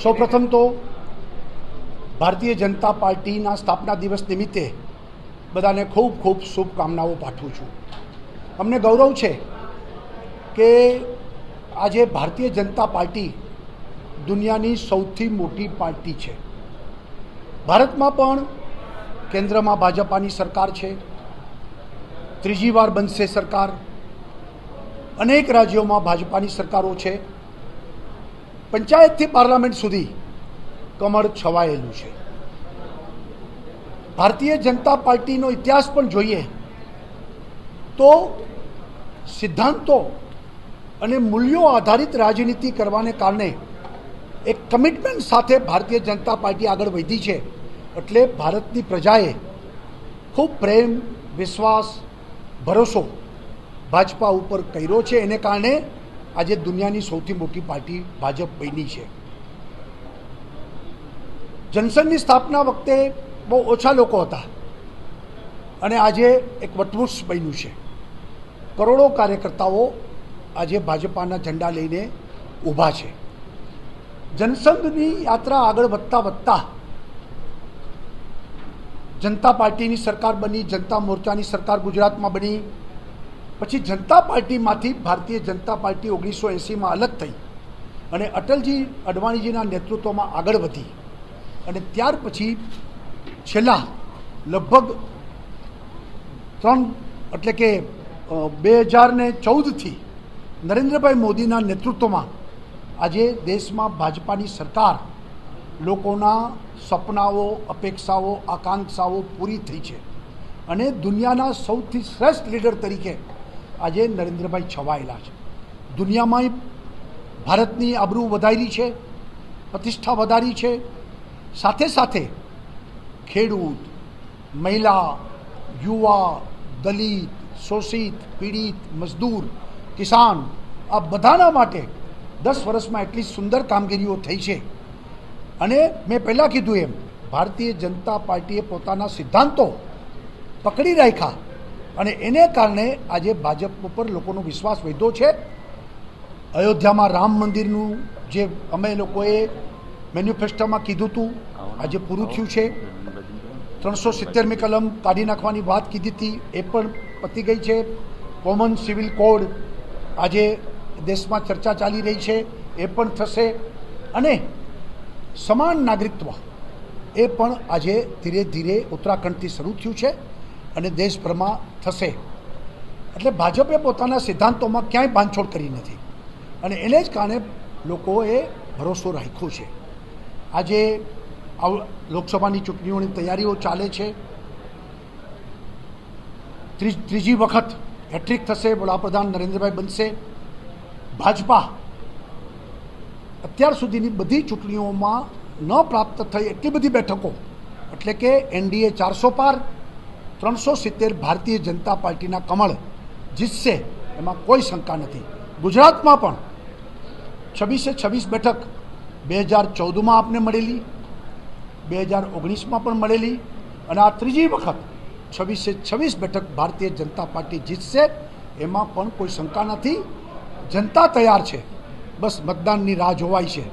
સૌપ્રથમ તો ભારતીય જનતા પાર્ટીના સ્થાપના દિવસ નિમિત્તે બધાને ખૂબ ખૂબ શુભકામનાઓ પાઠવું છું. અમને ગૌરવ છે કે આજે ભારતીય જનતા પાર્ટી દુનિયાની સૌથી મોટી પાર્ટી છે. ભારતમાં પણ કેન્દ્રમાં ભાજપાની સરકાર છે, ત્રીજી વાર બનશે સરકાર. અનેક રાજ્યોમાં ભાજપાની સરકારો છે. પંચાયતથી પાર્લામેન્ટ સુધી કમળ છવાયેલું છે. ભારતીય જનતા પાર્ટીનો ઇતિહાસ પણ જોઈએ તો સિદ્ધાંતો અને મૂલ્યો આધારિત રાજનીતિ કરવાને કારણે એક કમિટમેન્ટ સાથે ભારતીય જનતા પાર્ટી આગળ વધી છે. એટલે ભારતની પ્રજાએ ખૂબ પ્રેમ, વિશ્વાસ, ભરોસો ભાજપા ઉપર કર્યો છે. એને કારણે આજે દુનિયાની સૌથી મોટી પાર્ટી ભાજપ બની છે. જનસંઘની સ્થાપના વખતે બહુ ઓછા લોકો હતા અને આજે એક વટવૃક્ષ બન્યું છે. કરોડો કાર્યકર્તાઓ આજે ભાજપાના ઝંડા લઈને ઊભા છે. જનસંઘની યાત્રા આગળ વધતા વધતા જનતા પાર્ટીની સરકાર બની, જનતા મોરચાની સરકાર ગુજરાતમાં બની. પછી જનતા પાર્ટીમાંથી ભારતીય જનતા પાર્ટી 1980માં અલગ થઈ અને અટલજી અડવાણીજીના નેતૃત્વમાં આગળ વધી અને ત્યાર પછી છેલ્લા લગભગ 2014થી નરેન્દ્રભાઈ મોદીના નેતૃત્વમાં આજે દેશમાં ભાજપાની સરકાર લોકોના સપનાઓ, અપેક્ષાઓ, આકાંક્ષાઓ પૂરી થઈ છે અને દુનિયાના સૌથી શ્રેષ્ઠ લીડર તરીકે આજે નરેન્દ્રભાઈ છવાયેલા છે. દુનિયામાં ભારતની આબરૂ વધારી છે, પ્રતિષ્ઠા વધારી છે. સાથે સાથે ખેડૂત, મહિલા, યુવા, દલિત, શોષિત, પીડિત, મજદૂર, કિસાન આ બધાના માટે 10 વર્ષમાં એટલી સુંદર કામગીરીઓ થઈ છે. અને મેં પહેલાં કીધું એમ ભારતીય જનતા પાર્ટીએ પોતાના સિદ્ધાંતો પકડી રાખ્યા અને એને કારણે આજે ભાજપ ઉપર લોકોનો વિશ્વાસ વધ્યો છે. અયોધ્યામાં રામ મંદિરનું જે અમે લોકોએ મેન્યુફેસ્ટોમાં કીધું હતું આજે પૂરું થયું છે. 370મી કલમ કાઢી નાખવાની વાત કીધી હતી એ પણ પતી ગઈ છે. કોમન સિવિલ કોડ આજે દેશમાં ચર્ચા ચાલી રહી છે, એ પણ થશે. અને સમાન નાગરિકત્વ એ પણ આજે ધીરે ધીરે ઉત્તરાખંડથી શરૂ થયું છે અને દેશભરમાં થશે. એટલે ભાજપે પોતાના સિદ્ધાંતોમાં ક્યાંય બાંધછોડ કરી નથી અને એને જ કારણે લોકોએ ભરોસો રાખ્યો છે. આજે લોકસભાની ચૂંટણીઓની તૈયારીઓ ચાલે છે. ત્રીજી વખત હેટ્રિક થશે, વડાપ્રધાન નરેન્દ્રભાઈ બનશે. ભાજપા અત્યાર સુધીની બધી ચૂંટણીઓમાં ન પ્રાપ્ત થઈ એટલી બધી બેઠકો એટલે કે એનડીએ 400 પાર, 370 ભારતીય જનતા પાર્ટીના કમળ જીતશે એમાં કોઈ શંકા નથી. ગુજરાતમાં પણ 26 બેઠક 2014માં આપને મળેલી, 2019માં પણ મળેલી અને આ ત્રીજી વખત 26 બેઠક ભારતીય જનતા પાર્ટી જીતશે એમાં પણ કોઈ શંકા નથી. જનતા તૈયાર છે, બસ મતદાનની રાહ જોવાય છે,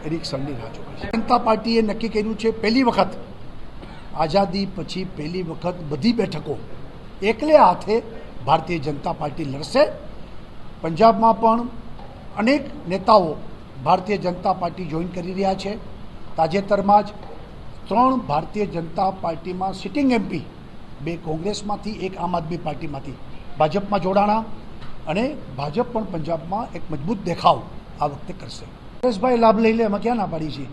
એની ક્ષણની રાહ જોવાય છે. જનતા પાર્ટીએ નક્કી કર્યું છે પહેલી વખત આઝાદી પછી પહેલી વખત બધી બેઠકો એકલે હાથે ભારતીય જનતા પાર્ટી લડશે. પંજાબમાં પણ અનેક નેતાઓ ભારતીય જનતા પાર્ટી જોઈન કરી રહ્યા છે. તાજેતરમાં જ 3 ભારતીય જનતા પાર્ટીમાં સિટિંગ એમપી, 2 કોંગ્રેસમાંથી, 1 આમ આદમી પાર્ટીમાંથી ભાજપમાં જોડાણા અને ભાજપ પણ પંજાબમાં એક મજબૂત દેખાવ આ વખતે કરશે. પરેશભાઈ લાભ લઈ લે એમાં ક્યાં ના પાડી છે?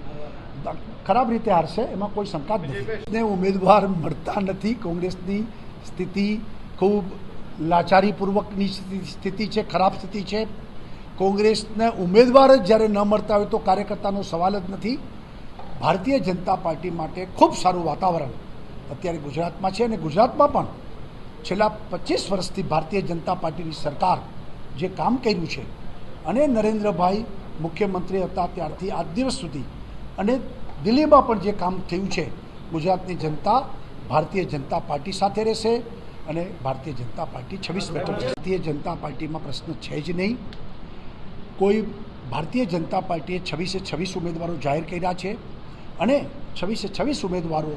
ખરાબ રીતે હારશે એમાં કોઈ શંકા જ નથી. ઉમેદવાર મળતા નથી. કોંગ્રેસની સ્થિતિ ખૂબ લાચારીપૂર્વકની સ્થિતિ છે, ખરાબ સ્થિતિ છે. કોંગ્રેસને ઉમેદવાર જ જ્યારે ન મળતા હોય તો કાર્યકર્તાનો સવાલ જ નથી. ભારતીય જનતા પાર્ટી માટે ખૂબ સારું વાતાવરણ અત્યારે ગુજરાતમાં છે અને ગુજરાતમાં પણ છેલ્લા 25 વર્ષથી ભારતીય જનતા પાર્ટીની સરકાર જે કામ કર્યું છે અને નરેન્દ્રભાઈ મુખ્યમંત્રી હતા ત્યારથી આજ દિવસ સુધી અને દિલ્હીમાં પણ જે કામ થયું છે, ગુજરાતની જનતા ભારતીય જનતા પાર્ટી સાથે રહેશે અને ભારતીય જનતા પાર્ટી 26 બેઠક. ભારતીય જનતા પાર્ટીમાં પ્રશ્ન છે જ નહીં. કોઈ ભારતીય જનતા પાર્ટીએ 26 ઉમેદવારો જાહેર કર્યા છે અને 26 ઉમેદવારો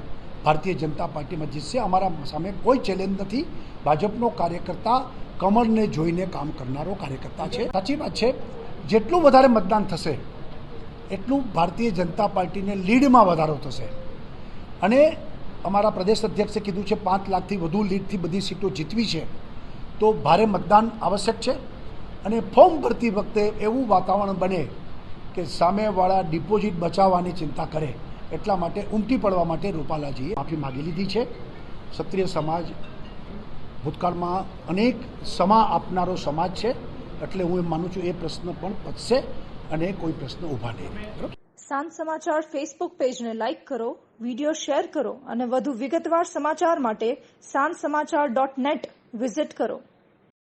ભારતીય જનતા પાર્ટીમાં જીતશે. અમારા સામે કોઈ ચેલેન્જ નથી. ભાજપનો કાર્યકર્તા કમળને જોઈને કામ કરનારો કાર્યકર્તા છે. સાચી વાત છે, જેટલું વધારે મતદાન થશે એટલું ભારતીય જનતા પાર્ટીને લીડમાં વધારો થશે અને અમારા પ્રદેશ અધ્યક્ષે કીધું છે 5 લાખથી વધુ લીડથી બધી સીટો જીતવી છે તો ભારે મતદાન આવશ્યક છે અને ફોર્મ ભરતી વખતે એવું વાતાવરણ બને કે સામેવાળા ડિપોઝિટ બચાવવાની ચિંતા કરે. એટલા માટે ઉમટી પડવા માટે રૂપાલાજીએ માફી માગી લીધી છે. ક્ષત્રિય સમાજ ભૂતકાળમાં અનેક સમા આપનારો સમાજ છે એટલે હું એમ માનું છું એ પ્રશ્ન પણ પતશે અને કોઈ પ્રશ્ન ઊભા નહીં રહે. સાંજ સમાચાર ફેસબુક પેજને લાઇક કરો, વિડીયો શેર કરો અને વધુ વિગતવાર સમાચાર માટે sanssamachar.net વિઝિટ કરો.